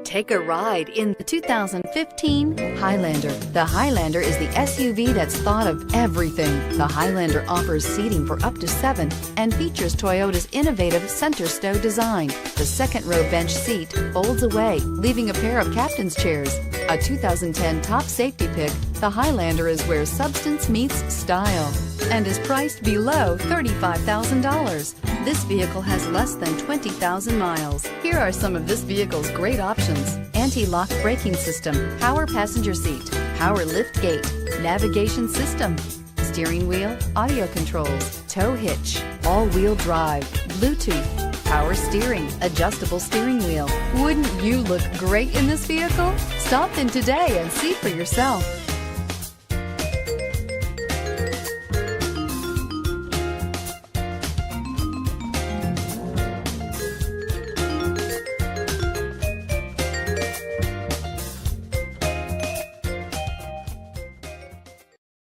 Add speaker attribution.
Speaker 1: Take a ride in the 2015 Highlander. The Highlander is the SUV that's thought of everything. The Highlander offers seating for up to 7 and features Toyota's innovative center stow design. The second row bench seat folds away, leaving a pair of captain's chairs. A 2010 Top Safety Pick, the Highlander is where substance meets style and is priced below $35,000. This vehicle has less than 20,000 miles. Here are some of this vehicle's great options: anti-lock braking system, power passenger seat, power lift gate, navigation system, steering wheel audio controls, tow hitch, all-wheel drive, Bluetooth, power steering, adjustable steering wheel. Wouldn't you look great in this vehicle? Stop in today and see for yourself.